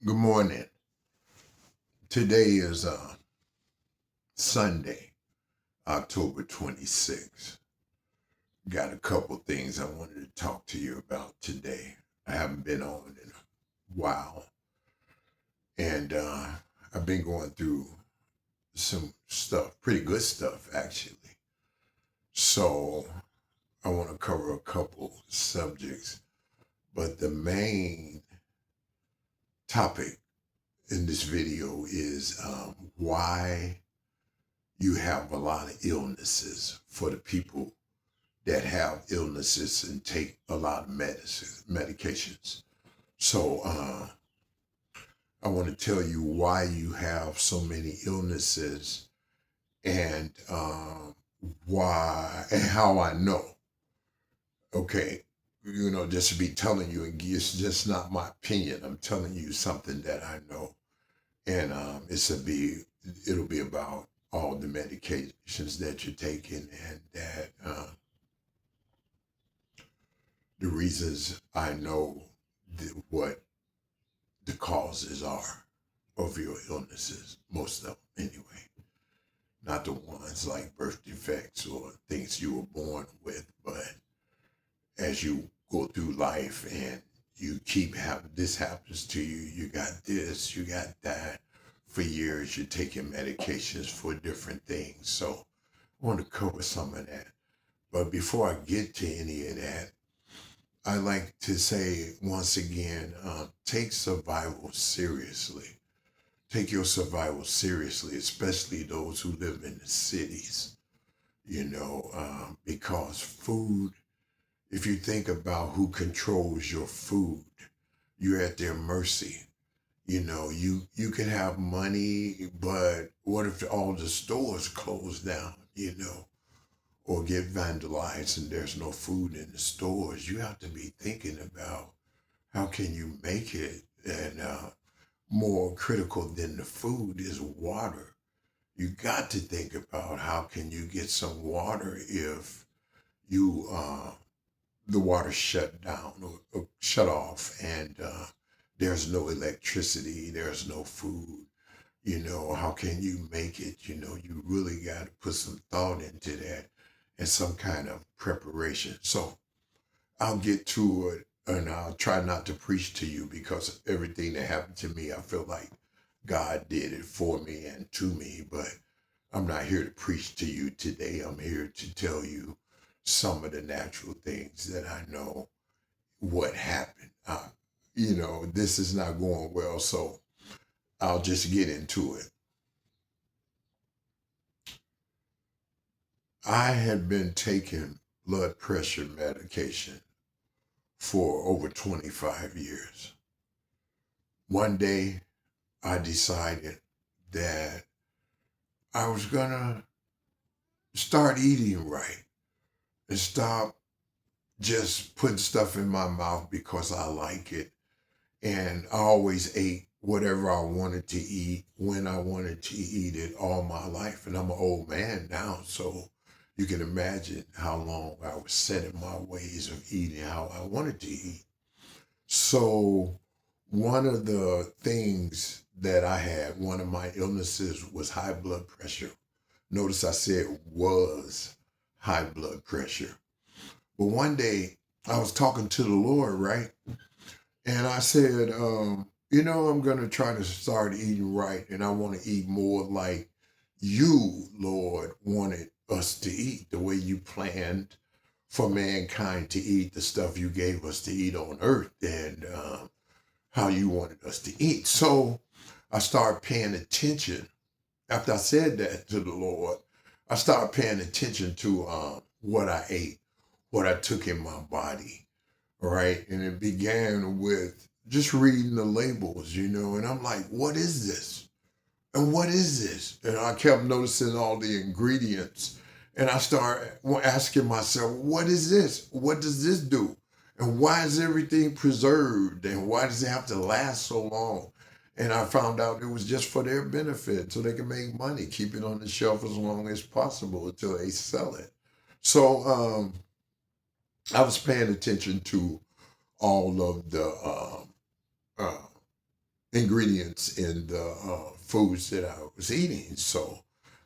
Good morning. Today is Sunday, October 26th. Got a couple things I wanted to talk to you about today. I haven't been on in a while, and I've been going through some stuff, pretty good stuff actually. So I want to cover a couple subjects, but the main topic in this video is why you have a lot of illnesses for the people that have illnesses and take a lot of medications. So I want to tell you why you have so many illnesses and why and how I know. Okay, just to be telling you, and it's just not my opinion. I'm telling you something that I know, and it'll be about all the medications that you're taking and that the reasons I know what the causes are of your illnesses, most of them anyway. Not the ones like birth defects or things you were born with, but as you go through life and you keep having this happens to you, you got this, you got that. For years, you're taking medications for different things. So I want to cover some of that. But before I get to any of that, I like to say once again, take survival seriously. Take your survival seriously, especially those who live in the cities, because food, if you think about who controls your food, you're at their mercy. You can have money, but what if all the stores close down, or get vandalized and there's no food in the stores? You have to be thinking about how can you make it, and more critical than the food is water. You got to think about how can you get some water if you the water shut down or shut off, and there's no electricity, there's no food. How can you make it? You really got to put some thought into that and some kind of preparation. So I'll get to it, and I'll try not to preach to you, because everything that happened to me, I feel like God did it for me and to me. But I'm not here to preach to you today. I'm here to tell you some of the natural things that I know what happened. This is not going well, so I'll just get into it. I had been taking blood pressure medication for over 25 years. One day, I decided that I was going to start eating right and stop just putting stuff in my mouth because I like it. And I always ate whatever I wanted to eat when I wanted to eat it all my life. And I'm an old man now, so you can imagine how long I was set in my ways of eating how I wanted to eat. So one of the things that I had, one of my illnesses was high blood pressure. Notice I said was high blood pressure. But one day I was talking to the Lord, right? And I said, I'm going to try to start eating right. And I want to eat more like you, Lord, wanted us to eat, the way you planned for mankind to eat the stuff you gave us to eat on earth, and how you wanted us to eat. So I started paying attention. After I said that to the Lord, I started paying attention to what I ate, what I took in my body, right? And it began with just reading the labels, and I'm like, what is this? And what is this? And I kept noticing all the ingredients. And I started asking myself, what is this? What does this do? And why is everything preserved? And why does it have to last so long? And I found out it was just for their benefit, so they can make money, keep it on the shelf as long as possible until they sell it. So I was paying attention to all of the uh, ingredients in the foods that I was eating. So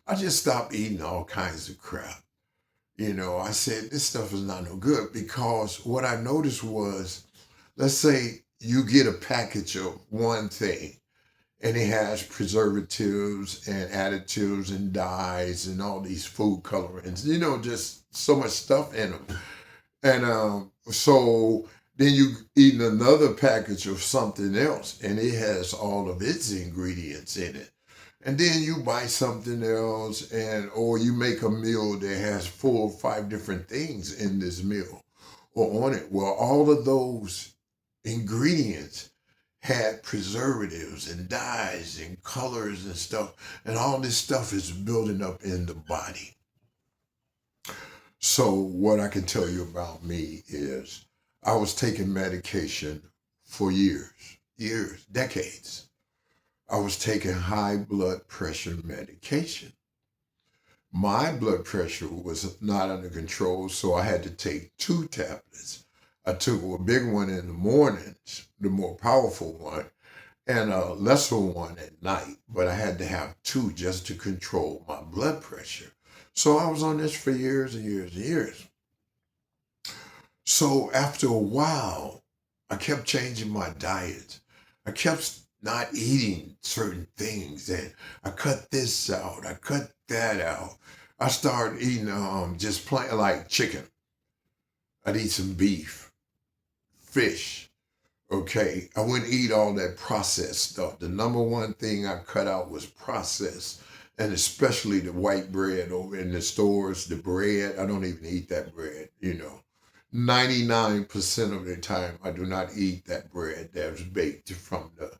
I just stopped eating all kinds of crap. I said, this stuff is not no good, because what I noticed was, let's say you get a package of one thing and it has preservatives and additives and dyes and all these food colorants, just so much stuff in them. And so then you eat another package of something else and it has all of its ingredients in it. And then you buy something else, or you make a meal that has 4 or 5 different things in this meal or on it. Well, all of those ingredients had preservatives and dyes and colors and stuff, and all this stuff is building up in the body. So what I can tell you about me is I was taking medication for years, decades. I was taking high blood pressure medication. My blood pressure was not under control, so I had to take 2 tablets. I took a big one in the mornings, the more powerful one, and a lesser one at night. But I had to have 2 just to control my blood pressure. So I was on this for years and years and years. So after a while, I kept changing my diet. I kept not eating certain things, and I cut this out, I cut that out. I started eating just plain like chicken. I'd eat some beef, fish. Okay, I wouldn't eat all that processed stuff. The number one thing I cut out was processed, and especially the white bread over in the stores, the bread. I don't even eat that bread, 99% of the time, I do not eat that bread that was baked from the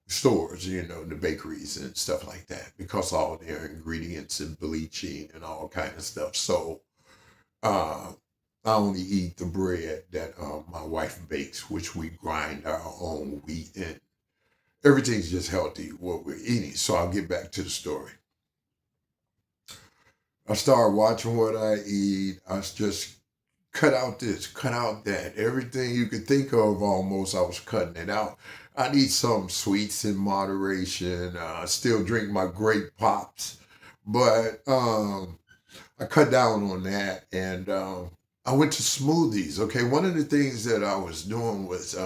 stores, the bakeries and stuff like that, because all their ingredients and bleaching and all kind of stuff. So I only eat the bread that my wife bakes, which we grind our own wheat, and everything's just healthy what we're eating. So I'll get back to the story. I started watching what I eat. I just cut out this, cut out that. Everything you could think of almost, I was cutting it out. I'd eat some sweets in moderation, still drink my grape pops. But I cut down on that, and I went to smoothies. Okay, one of the things that I was doing was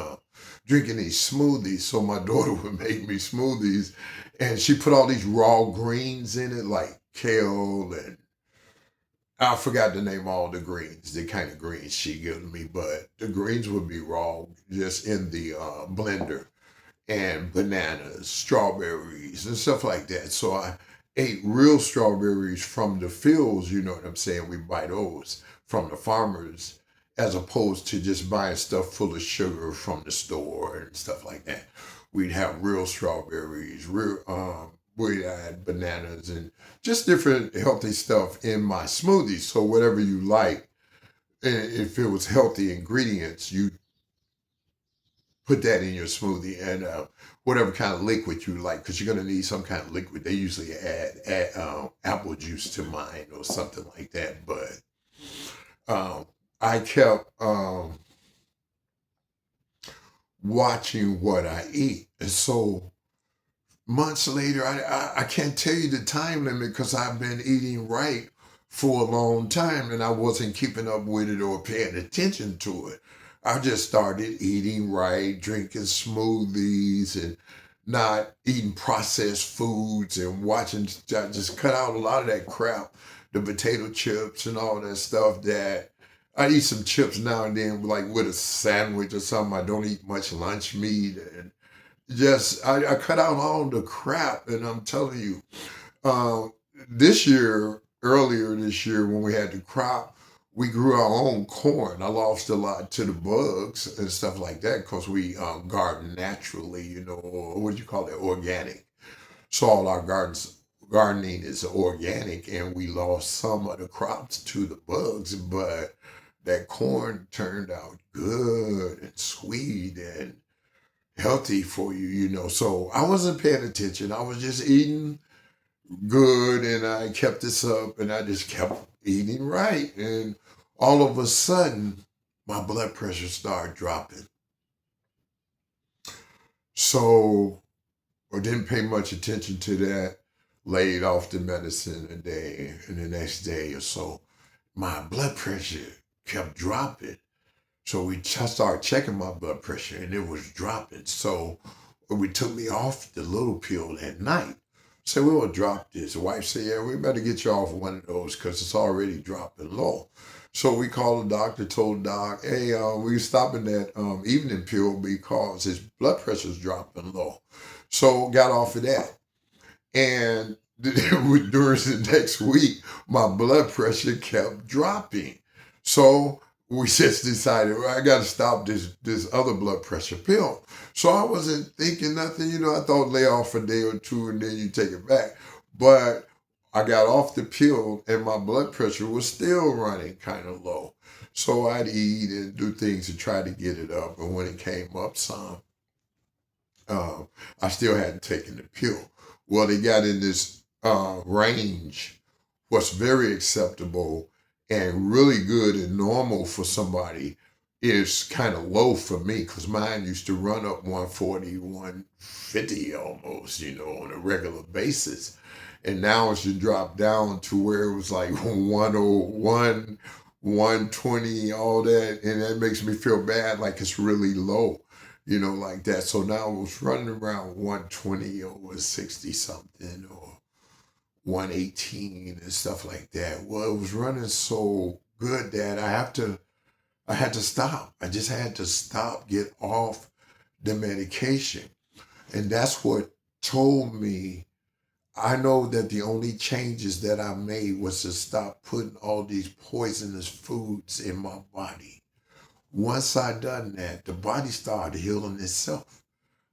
drinking these smoothies. So my daughter would make me smoothies, and she put all these raw greens in it, like kale, and I forgot to name all the greens, the kind of greens she gave me, but the greens would be raw, just in the blender, and bananas, strawberries, and stuff like that. So I ate real strawberries from the fields, you know what I'm saying? We buy those from the farmers, as opposed to just buying stuff full of sugar from the store and stuff like that. We'd have real strawberries, we had bananas, and just different healthy stuff in my smoothies. So whatever you like, if it was healthy ingredients, you put that in your smoothie, and whatever kind of liquid you like, because you're going to need some kind of liquid. They usually add apple juice to mine or something like that. But I kept watching what I eat. And so months later, I can't tell you the time limit, because I've been eating right for a long time and I wasn't keeping up with it or paying attention to it. I just started eating right, drinking smoothies, and not eating processed foods, and watching. I just cut out a lot of that crap, the potato chips and all that stuff. That I eat some chips now and then, like with a sandwich or something. I don't eat much lunch meat, and just I cut out all the crap. And I'm telling you, uh, this year, earlier this year, when we had the crop, we grew our own corn. I lost a lot to the bugs and stuff like that, because we garden naturally, or what do you call it, organic. So all our gardening is organic, and we lost some of the crops to the bugs, but that corn turned out good and sweet and healthy for you, So I wasn't paying attention. I was just eating good, and I kept this up, and I just kept eating right. And all of a sudden, my blood pressure started dropping. So I didn't pay much attention to that. Laid off the medicine a day, and the next day or so, my blood pressure kept dropping. So I started checking my blood pressure, and it was dropping. So we took me off the little pill at night. So we will drop this. The wife said, "Yeah, we better get you off one of those because it's already dropping low." So we called the doctor, told the doc, "Hey, we stopping that evening pill because his blood pressure's dropping low." So got off of that. And during the next week, my blood pressure kept dropping. So we just decided, well, I got to stop this other blood pressure pill. So I wasn't thinking nothing, I thought lay off a day or two and then you take it back. But I got off the pill and my blood pressure was still running kind of low. So I'd eat and do things to try to get it up. And when it came up some, I still hadn't taken the pill. Well, they got in this range, what's very acceptable and really good and normal for somebody is kind of low for me because mine used to run up 140, 150 almost, on a regular basis. And now it's just dropped down to where it was like 101, 120, all that. And that makes me feel bad, like it's really low, like that. So now it was running around 120 or 60 something or 118 and stuff like that. Well, it was running so good that I had to stop. I just had to stop, get off the medication. And that's what told me I know that the only changes that I made was to stop putting all these poisonous foods in my body. Once I done that, the body started healing itself.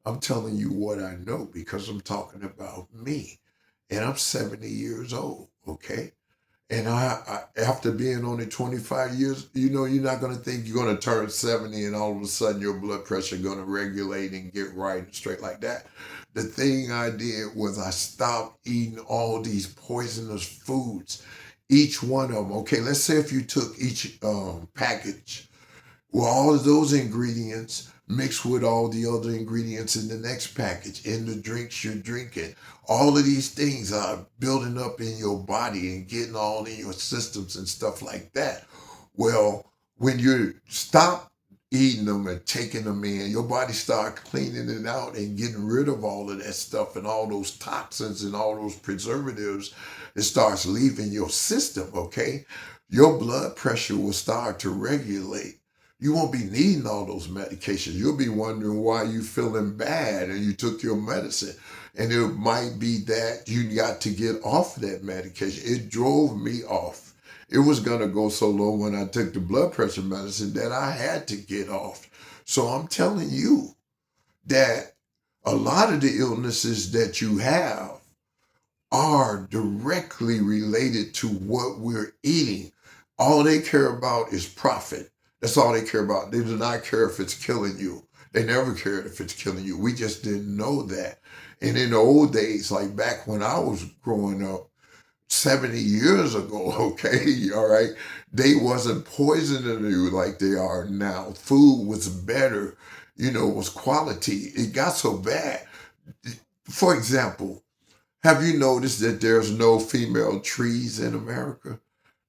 I'm telling you what I know because I'm talking about me. And I'm 70 years old, okay? And after being on it 25 years, you're not going to think you're going to turn 70 and all of a sudden your blood pressure going to regulate and get right and straight like that. The thing I did was I stopped eating all these poisonous foods, each one of them. Okay, let's say if you took each package, well, all of those ingredients mixed with all the other ingredients in the next package, in the drinks you're drinking. All of these things are building up in your body and getting all in your systems and stuff like that. Well, when you stop eating them and taking them in, your body start cleaning it out and getting rid of all of that stuff and all those toxins and all those preservatives. It starts leaving your system, okay? Your blood pressure will start to regulate. You won't be needing all those medications. You'll be wondering why you feeling bad and you took your medicine. And it might be that you got to get off that medication. It drove me off. It was going to go so low when I took the blood pressure medicine that I had to get off. So I'm telling you that a lot of the illnesses that you have are directly related to what we're eating. All they care about is profit. That's all they care about. They do not care if it's killing you. They never cared if it's killing you. We just didn't know that. And in the old days, like back when I was growing up, 70 years ago, okay, all right, they wasn't poisoning you like they are now. Food was better, was quality. It got so bad. For example, have you noticed that there's no female trees in America?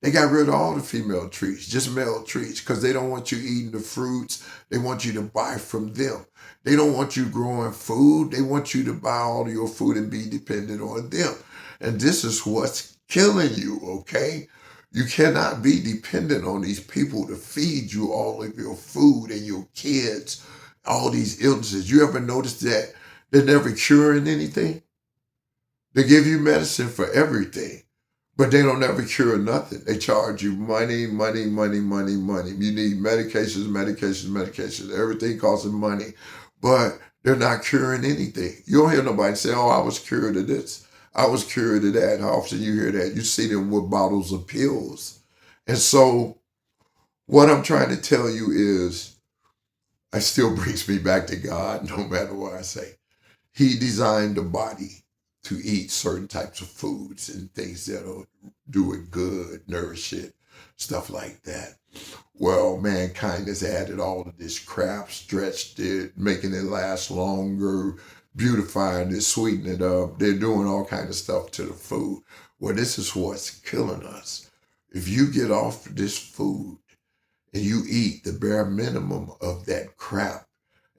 They got rid of all the female trees, just male trees, because they don't want you eating the fruits. They want you to buy from them. They don't want you growing food. They want you to buy all your food and be dependent on them. And this is what's killing you, okay? You cannot be dependent on these people to feed you all of your food and your kids, all these illnesses. You ever notice that they're never curing anything? They give you medicine for everything. But they don't ever cure nothing. They charge you money, money, money, money, money. You need medications, medications, medications. Everything costs money. But they're not curing anything. You don't hear nobody say, "Oh, I was cured of this. I was cured of that." How often you hear that? You see them with bottles of pills. And so what I'm trying to tell you is, it still brings me back to God, no matter what I say. He designed the body to eat certain types of foods and things that'll do it good, nourish it. stuff like that. Well, mankind has added all of this crap, stretched it, making it last longer, beautifying it, sweetening it up. They're doing all kind of stuff to the food. Well, this is what's killing us. If you get off this food and you eat the bare minimum of that crap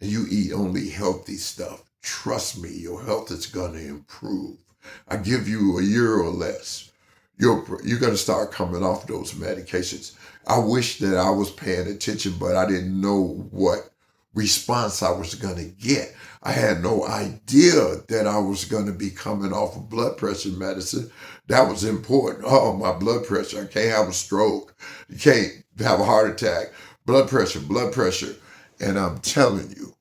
and you eat only healthy stuff, trust me, your health is going to improve. I give you a year or less, you're going to start coming off those medications. I wish that I was paying attention, but I didn't know what response I was going to get. I had no idea that I was going to be coming off of blood pressure medicine. That was important. Oh, my blood pressure. I can't have a stroke. You can't have a heart attack. Blood pressure, blood pressure. And I'm telling you,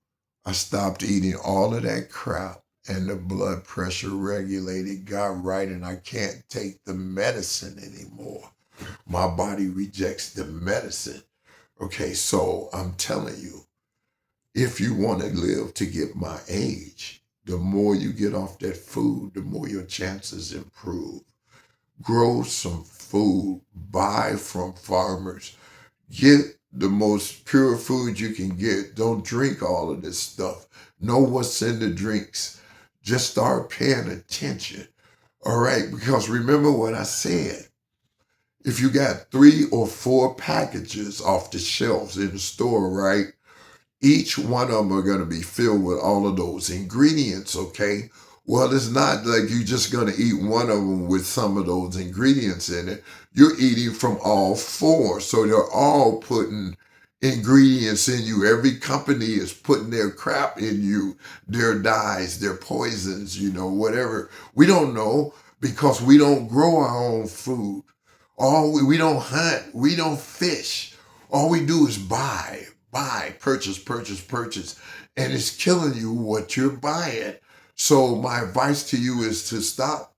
I stopped eating all of that crap and the blood pressure regulated, got right, and I can't take the medicine anymore. My body rejects the medicine. Okay, so I'm telling you, if you want to live to get my age, the more you get off that food, the more your chances improve. Grow some food, buy from farmers, get the most pure food you can get. Don't drink all of this stuff. Know what's in the drinks. Just start paying attention. All right, because remember what I said. If you got 3 or 4 packages off the shelves in the store, right? Each one of them are going to be filled with all of those ingredients, okay? Well, it's not like you're just going to eat one of them with some of those ingredients in it. You're eating from all 4. So they're all putting ingredients in you. Every company is putting their crap in you, their dyes, their poisons, whatever. We don't know because we don't grow our own food. We don't hunt. We don't fish. All we do is buy, purchase, purchase, purchase. And it's killing you what you're buying. So my advice to you is to stop.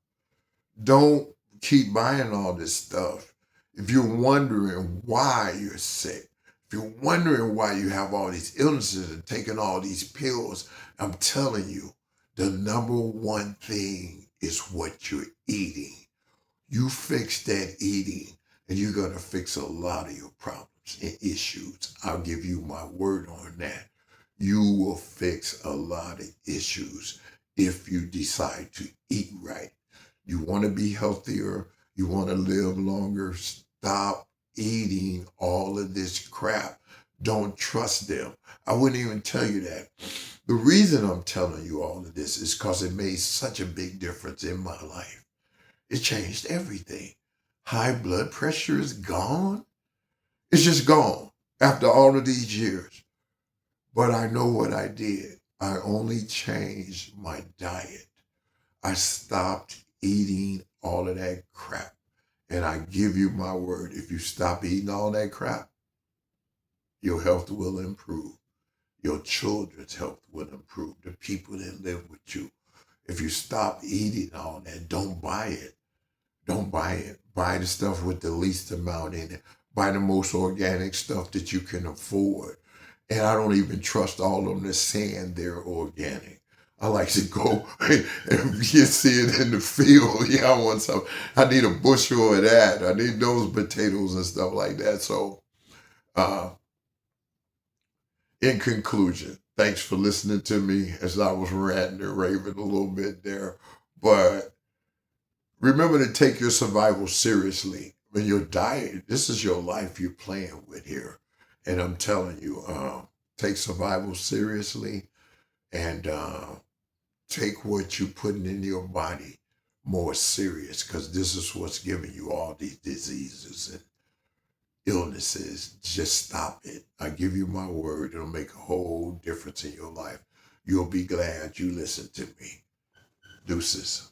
Don't keep buying all this stuff. If you're wondering why you're sick, if you're wondering why you have all these illnesses and taking all these pills, I'm telling you, the number one thing is what you're eating. You fix that eating and you're going to fix a lot of your problems and issues. I'll give you my word on that. You will fix a lot of issues if you decide to eat right. You want to be healthier. You want to live longer. Stop eating all of this crap. Don't trust them. I wouldn't even tell you that. The reason I'm telling you all of this is because it made such a big difference in my life. It changed everything. High blood pressure is gone. It's just gone after all of these years. But I know what I did. I only changed my diet. I stopped eating all of that crap. And I give you my word, if you stop eating all that crap, your health will improve. Your children's health will improve. The people that live with you. If you stop eating all that, don't buy it. Don't buy it. Buy the stuff with the least amount in it. Buy the most organic stuff that you can afford. And I don't even trust all of them that's saying they're organic. I like to go and you see it in the field. Yeah, I want some. I need a bushel of that. I need those potatoes and stuff like that. So, uh, in conclusion, thanks for listening to me as I was ranting and raving a little bit there. But remember to take your survival seriously. When your diet, this is your life you're playing with here. And I'm telling you, take survival seriously and take what you're putting in your body more serious because this is what's giving you all these diseases and illnesses. Just stop it. I give you my word. It'll make a whole difference in your life. You'll be glad you listened to me. Deuces.